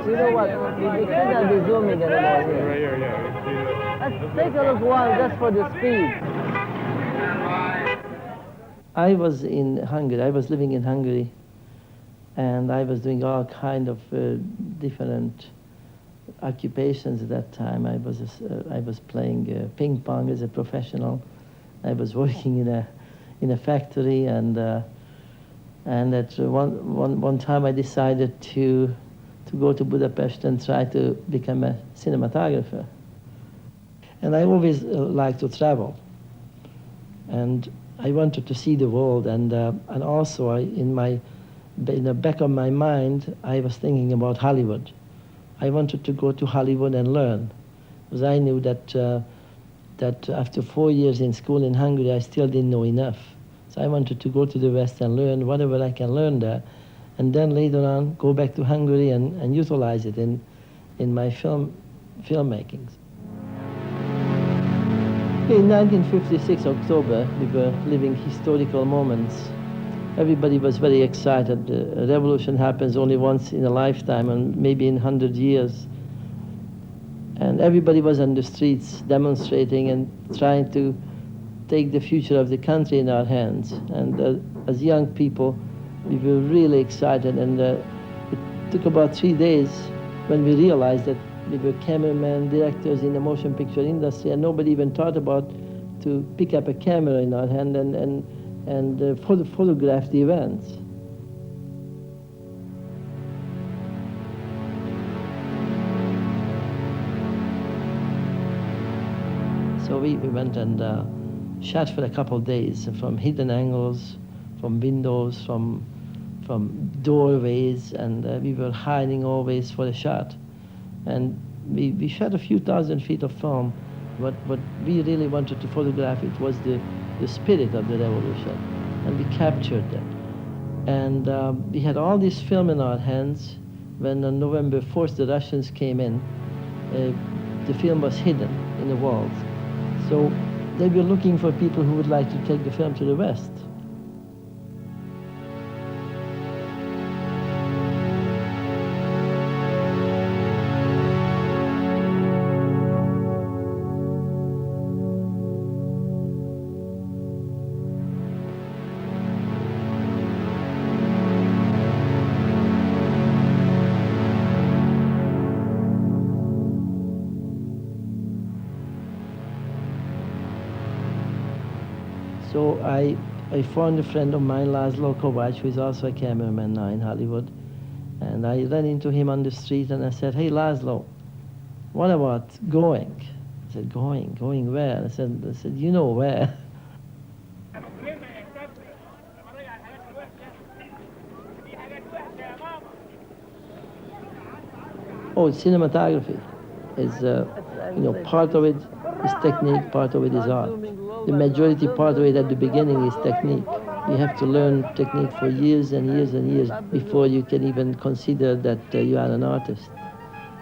You know what? We cannot be zooming anymore here. Right here, yeah. Let's take a look one just for the speed. I was in Hungary. I was living in Hungary, and I was doing all kind of different occupations at that time. I was playing ping pong as a professional. I was working in a factory, and at one time I decided to go to Budapest and try to become a cinematographer. And I always liked to travel, and I wanted to see the world, and also in the back of my mind I was thinking about Hollywood. I wanted to go to Hollywood and learn, because I knew that after 4 years in school in Hungary I still didn't know enough. So I wanted to go to the West and learn whatever I can learn there, and then later on go back to Hungary and utilize it in my filmmakings. In 1956 October, we were living historical moments. Everybody was very excited. The revolution happens only once in a lifetime, and maybe in 100 years. And everybody was on the streets demonstrating and trying to take the future of the country in our hands. And as young people, we were really excited, and it took about 3 days when we realized that we were cameramen, directors in the motion picture industry, and nobody even thought about to pick up a camera in our hand and photograph the events. So we went and shot for a couple of days, from hidden angles, from windows, from doorways, and we were hiding always for a shot. And we shot a few thousand feet of film. What we really wanted to photograph, it was the spirit of the revolution, and we captured that. And we had all this film in our hands. When on November 4th the Russians came in, the film was hidden in the walls. So they were looking for people who would like to take the film to the West. So I found a friend of mine, Laszlo Kovács, who is also a cameraman now in Hollywood. And I ran into him on the street and I said, "Hey, Laszlo, what about going?" He said, Going where? I said, "You know where." Oh, cinematography is, part of it is technique, part of it is art. The majority part of it at the beginning is technique. You have to learn technique for years and years and years before you can even consider that you are an artist.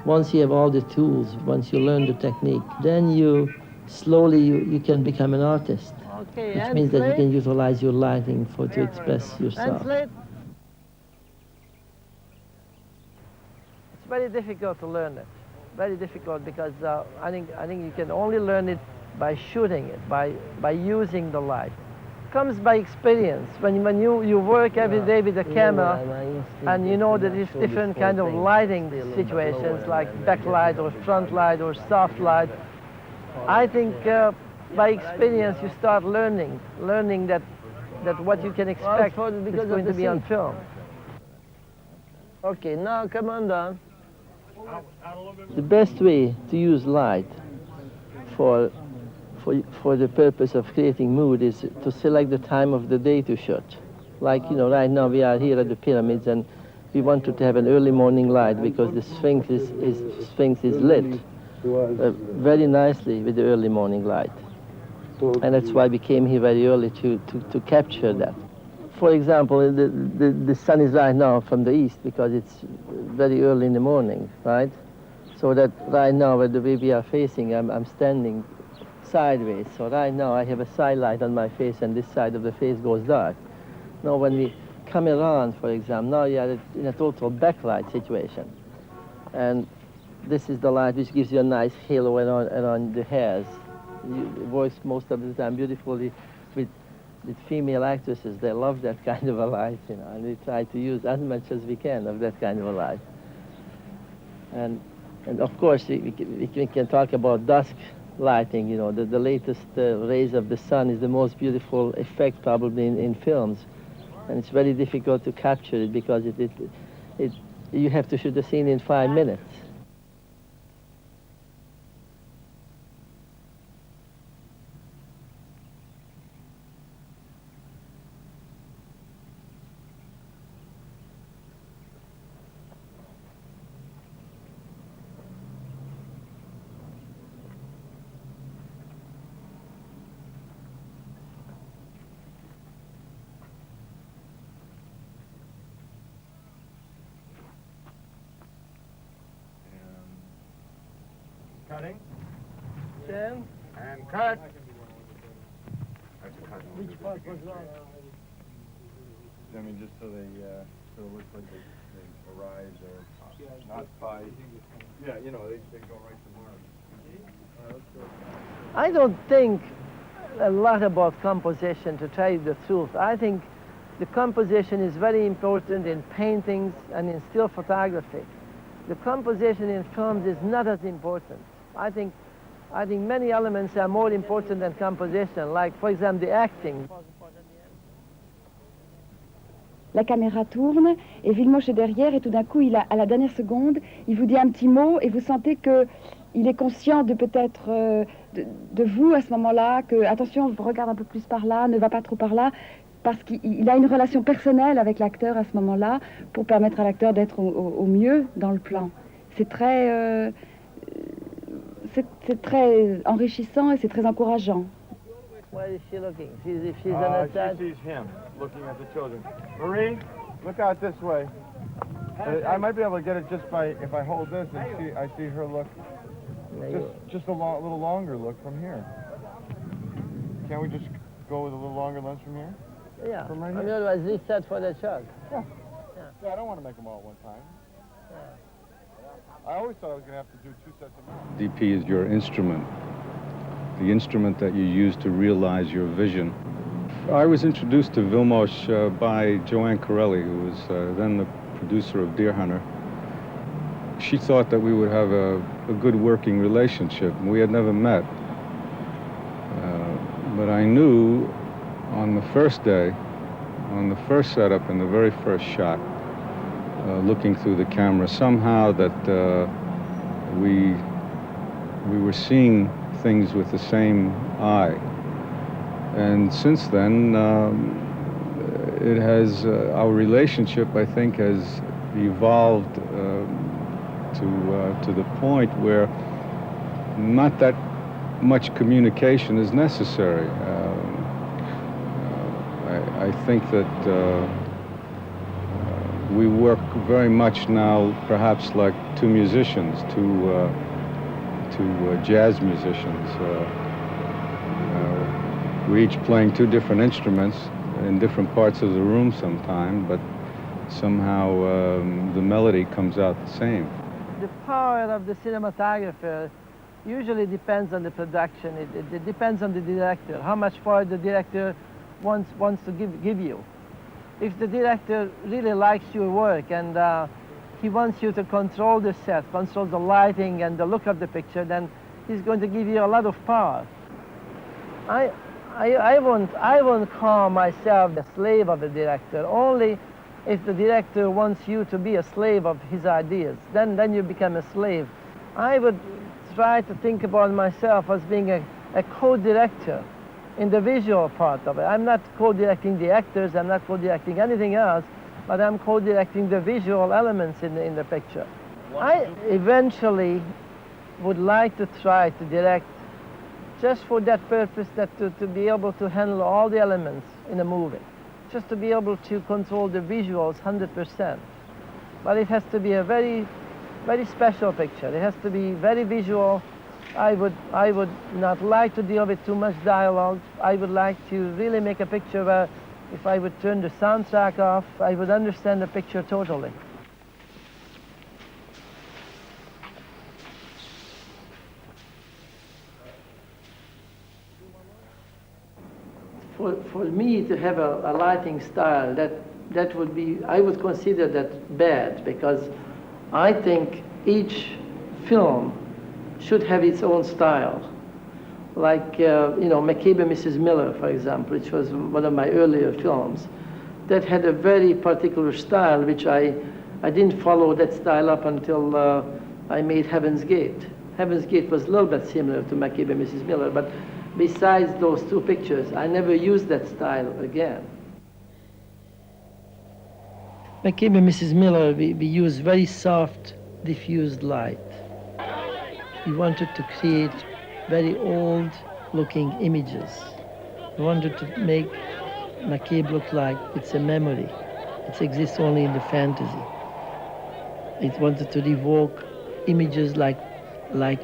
Once you have all the tools, once you learn the technique, then you slowly you can become an artist, which means that you can utilize your lighting to express yourself. It's very difficult to learn it. Very difficult because I think you can only learn it by shooting it, by using the light. It comes by experience. When you work every day with a camera, and you know that there's different kind of lighting situations, like backlight or front light or soft light. I think by experience you start learning that what you can expect is going to be on film. Okay, now come on down. The best way to use light for the purpose of creating mood is to select the time of the day to shoot. Like, right now we are here at the pyramids and we wanted to have an early morning light because the Sphinx is lit very nicely with the early morning light. And that's why we came here very early to capture that. For example, the sun is right now from the east because it's very early in the morning, right? So that right now, where the way we are facing, I'm standing sideways. So right now I have a side light on my face and this side of the face goes dark. Now when we come around, for example, now you are in a total backlight situation. And this is the light which gives you a nice halo around the hairs. It works most of the time beautifully with female actresses. They love that kind of a light, and we try to use as much as we can of that kind of a light. And of course, we can talk about dusk lighting. The latest rays of the sun is the most beautiful effect probably in films, and it's very difficult to capture it because you have to shoot the scene in 5 minutes. Cutting. Sam? And cut. Which part was wrong? I mean, just so so it looks like they arrived or not by. Yeah, they go right to Mars. I don't think a lot about composition, to tell you the truth. I think the composition is very important in paintings and in still photography. The composition in films is not as important. I think many elements are more important than composition, like, for example, the acting. La caméra tourne et Vilmos est derrière et tout d'un coup, à la dernière seconde, il vous dit un petit mot et vous sentez qu'il est conscient de peut-être de vous à ce moment-là, que attention, regarde un peu plus par là, ne va pas trop par là, parce qu'il a une relation personnelle avec l'acteur à ce moment-là pour permettre à l'acteur d'être au mieux dans le plan. C'est très enrichissant et c'est très encourageant. Where is she looking? She's She on that side. sees him looking at the children. Marie, look out this way. I might be able to get it just by if I hold this and I see her look. Just a little longer look from here. Can't we just go with a little longer lens from here? Yeah. From right I mean, here? otherwise this set for the shot. Yeah, I don't want to make them all at one time. I always thought I was going to have to do 2 sets of mount. DP is your instrument, the instrument that you use to realize your vision. I was introduced to Vilmos by Joanne Corelli, who was then the producer of Deer Hunter. She thought that we would have a good working relationship, and we had never met. But I knew on the first day, on the first setup, in the very first shot, looking through the camera, somehow that we were seeing things with the same eye. And since then, it has, our relationship, I think, has evolved to the point where not that much communication is necessary. I think that we work very much now, perhaps like two musicians, two jazz musicians. We're each playing two different instruments in different parts of the room sometime, but somehow the melody comes out the same. The power of the cinematographer usually depends on the production. It depends on the director, how much power the director wants to give you. If the director really likes your work and he wants you to control the set, control the lighting and the look of the picture, then he's going to give you a lot of power. I won't call myself the slave of the director, only if the director wants you to be a slave of his ideas. Then you become a slave. I would try to think about myself as being a co-director in the visual part of it. I'm not co-directing the actors, I'm not co-directing anything else, but I'm co-directing the visual elements in the picture. I eventually would like to try to direct just for that purpose, that to be able to handle all the elements in a movie. Just to be able to control the visuals 100%. But it has to be a very, very special picture. It has to be very visual. I would not like to deal with too much dialogue. I would like to really make a picture where if I would turn the soundtrack off, I would understand the picture totally. For me to have a lighting style, that would be, I would consider that bad, because I think each film should have its own style. Like, you know, McCabe and Mrs. Miller, for example, which was one of my earlier films, that had a very particular style, which I didn't follow that style up until I made Heaven's Gate. Heaven's Gate was a little bit similar to McCabe and Mrs. Miller, but besides those two pictures, I never used that style again. McCabe and Mrs. Miller, we used very soft, diffused light. We wanted to create very old-looking images. We wanted to make McCabe look like it's a memory. It exists only in the fantasy. It wanted to evoke images like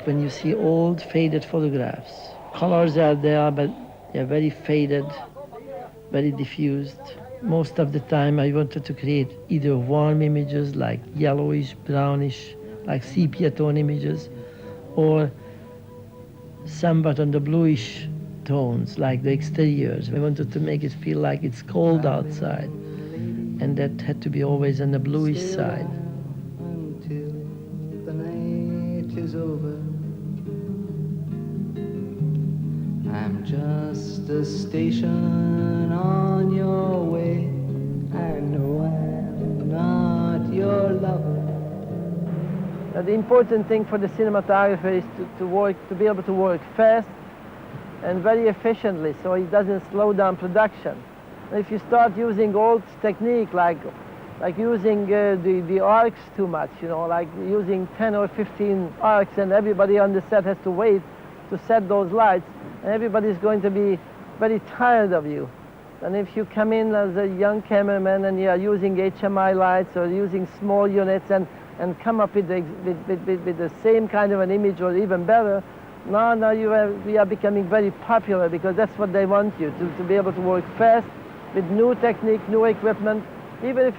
when you see old, faded photographs. Colors are there, but they're very faded, very diffused. Most of the time I wanted to create either warm images like yellowish, brownish, like sepia tone images, or somewhat on the bluish tones like the exteriors. We wanted to make it feel like it's cold outside, and that had to be always on the bluish side. Until the night is over, I'm just a station on your way. I know I'm not your lover. The important thing for the cinematographer is to be able to work fast and very efficiently, so it doesn't slow down production. If you start using old technique like using the arcs too much, you know, like using 10 or 15 arcs, and everybody on the set has to wait to set those lights, and everybody's going to be very tired of you. And if you come in as a young cameraman and you are using HMI lights or using small units and come up with the same kind of an image or even better, now we are becoming very popular, because that's what they want you, to be able to work fast with new technique, new equipment, even if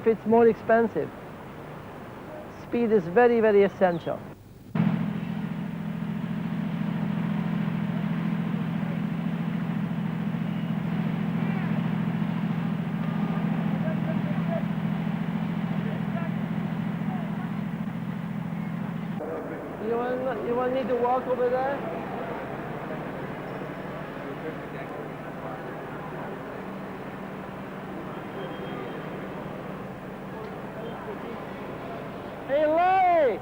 it's more expensive. Speed is very, very essential. You want me to walk over there? Hey, Larry!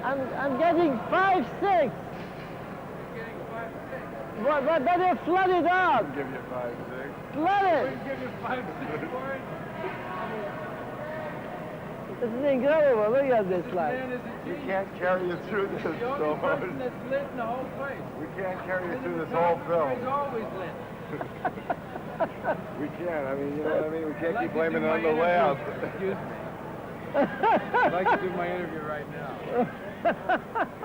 I'm getting 5-6. But better flood it out. I'll give you 5, 6. Flood it. Give you 5, 6 for it. This is incredible. Look at this light. We can't carry you through this. The only person that's lit in the whole place. We can't carry you through this whole film. He's always lit. We can't. I mean, you know what I mean? We can't I'd keep like to blaming do it on my the layout. interview. Excuse me. I'd like to do my interview right now.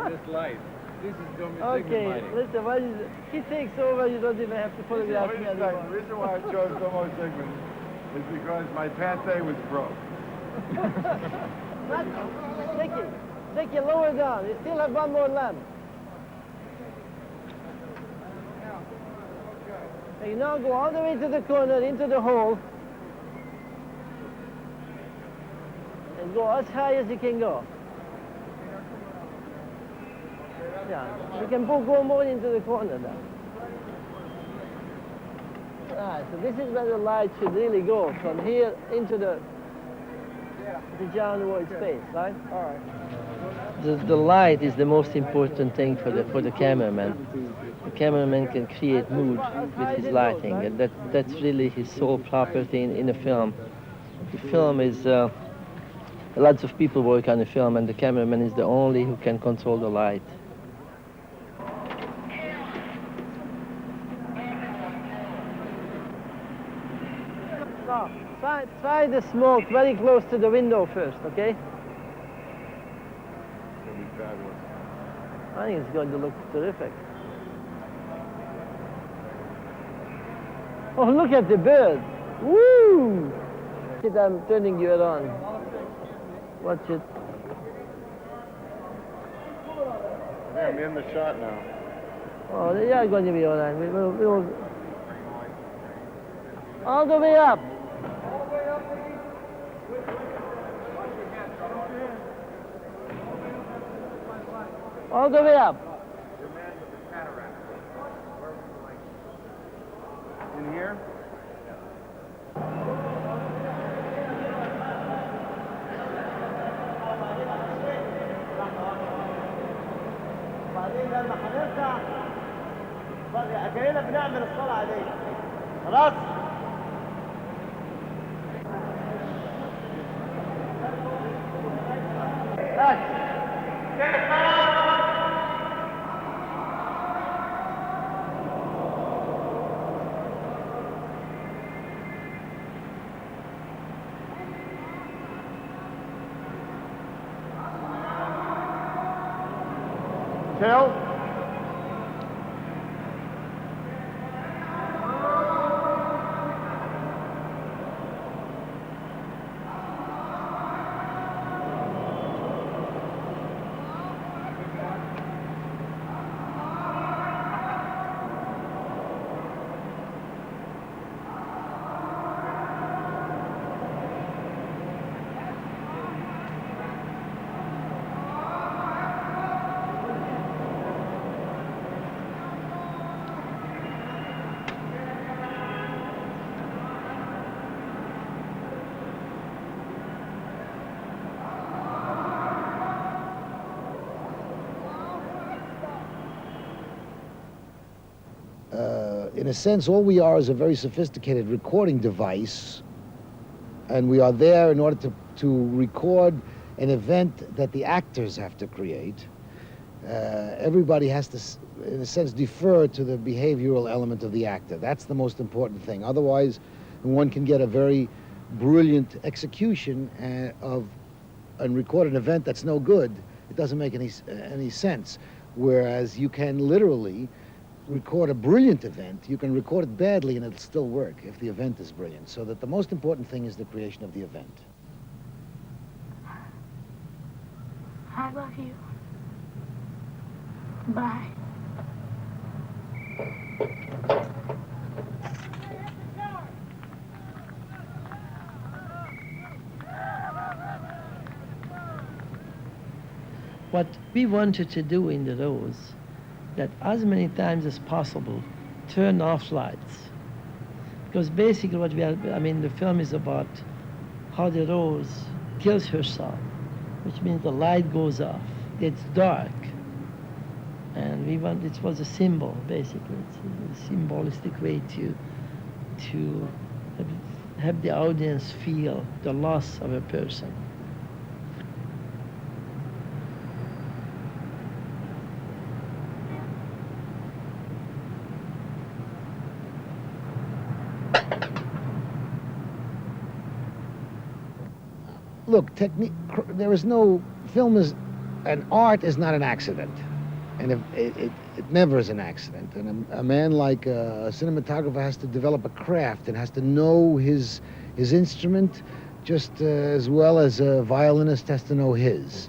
This light. This is Vilmos Zsigmond Okay, lighting. listen, what is it? He takes over, you don't even have to photograph me Wait a second. The anymore. reason why I chose Vilmos Zsigmond is because my Pathé was broke. Nicky, lower down. You still have one more lamp. Okay, now go all the way to the corner, into the hole. And go as high as you can go. Yeah, you can go more into the corner now. Alright, so this is where the light should really go, from here into the downward space, right? All right. The light is the most important thing for the cameraman. The cameraman can create mood with his lighting, and that's really his sole property in a film. The film is, lots of people work on the film, and the cameraman is the only who can control the light. So, try the smoke very close to the window first, okay? It's going to be fabulous. I think it's going to look terrific. Oh, look at the bird. Woo! I'm turning you around. Watch it. Yeah, I'm in the shot now. Oh, they are going to be all right. We'll all the way up. All the way up. In here? بعدين لما هنرجع كأننا بنعمل الصلاة دي خلاص. Till? In a sense, all we are is a very sophisticated recording device, and we are there in order to record an event that the actors have to create. Everybody has to, in a sense, defer to the behavioral element of the actor. That's the most important thing. Otherwise, one can get a very brilliant execution and record an event that's no good. It doesn't make any sense. Whereas you can literally record a brilliant event, you can record it badly and it'll still work if the event is brilliant. So that the most important thing is the creation of the event. I love you. Bye. What we wanted to do in the rows, that as many times as possible, turn off lights. Because basically what the film is about how the Rose kills herself, which means the light goes off. It's dark. And it was a symbol, basically. It's a symbolistic way to have the audience feel the loss of a person. Look, there is no, an art is not an accident. And it never is an accident. And a man like a cinematographer has to develop a craft and has to know his instrument just as well as a violinist has to know his.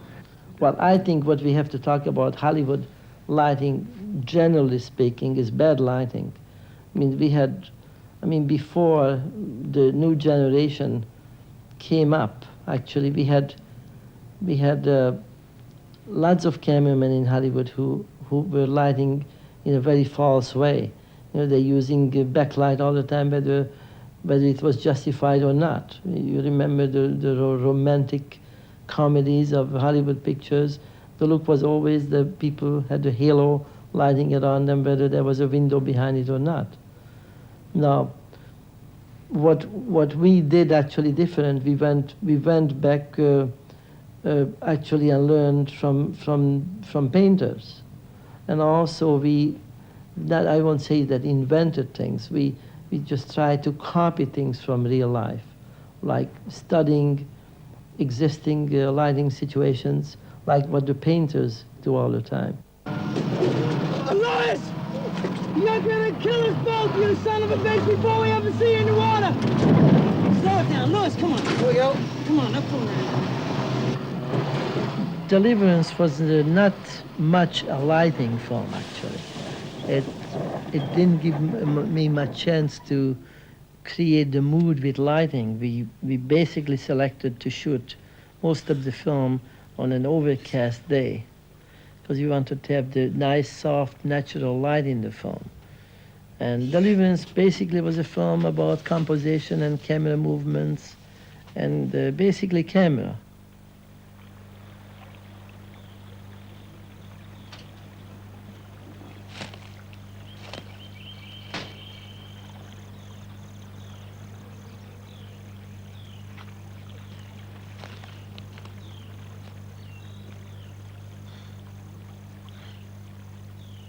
Well, I think what we have to talk about Hollywood lighting, generally speaking, is bad lighting. I mean, before the new generation came up, actually, we had lots of cameramen in Hollywood who were lighting in a very false way. You know, they're using backlight all the time, whether it was justified or not. You remember the romantic comedies of Hollywood pictures. The look was always the people had a halo lighting around them, whether there was a window behind it or not. Now, what we did actually different, we went back actually and learned from painters. And also I won't say that invented things, we just tried to copy things from real life, like studying existing lighting situations, like what the painters do all the time. Louis! You're gonna kill us both, you son of a bitch, before we ever see you in the water! Slow it down, Louis, come on. Here we go. Come on, up on there. Deliverance was not much a lighting film, actually. It didn't give me much chance to create the mood with lighting. We basically selected to shoot most of the film on an overcast day because we wanted to have the nice, soft, natural light in the film. And Deliverance basically was a film about composition and camera movements and basically camera.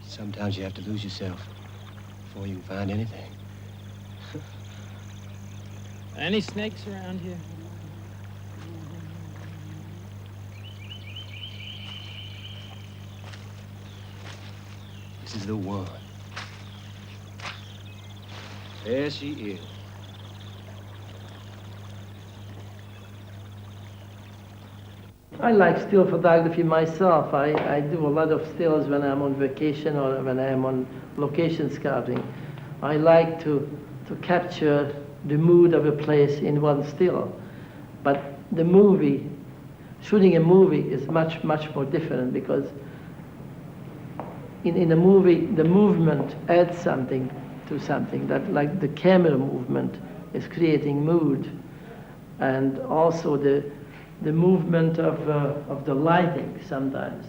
Sometimes you have to lose yourself before you can find anything. Any snakes around here? This is the one. There she is. I like still photography myself. I do a lot of stills when I'm on vacation or when I'm on location scouting. I like to capture the mood of a place in one still. But the movie, shooting a movie is much, much more different because in a movie, the movement adds something to something. That, like the camera movement is creating mood, and also the movement of the lighting sometimes.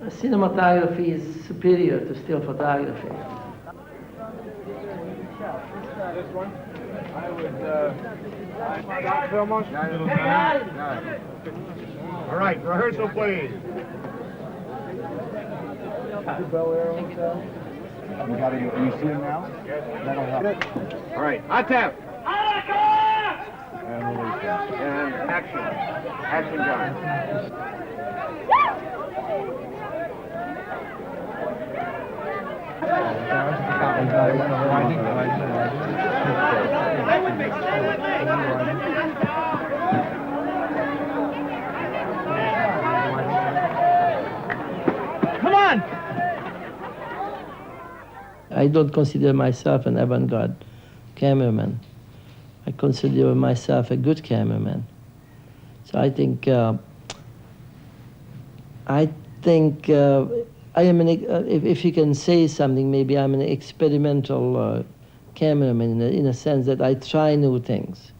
Cinematography is superior to still photography. This one? I would, Vilmos? All right, rehearsal, please. You got it. You see him now? That'll help. All right, attempt. And release him. And action. Action, John. Stay with me. Stay with me. Come on! I don't consider myself an avant-garde cameraman. I consider myself a good cameraman. So I think I am if you can say something, maybe I'm an experimental cameraman in a sense that I try new things.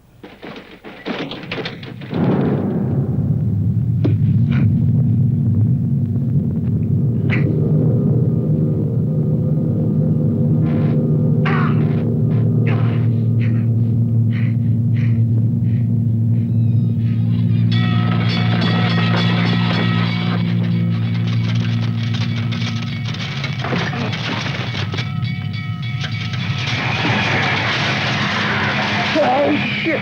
shit!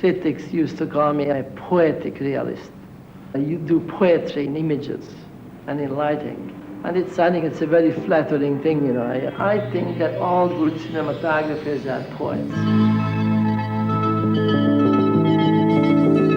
Critics used to call me a poetic realist. You do poetry in images and in lighting. And I think it's a very flattering thing, you know. I think that all good cinematographers are poets.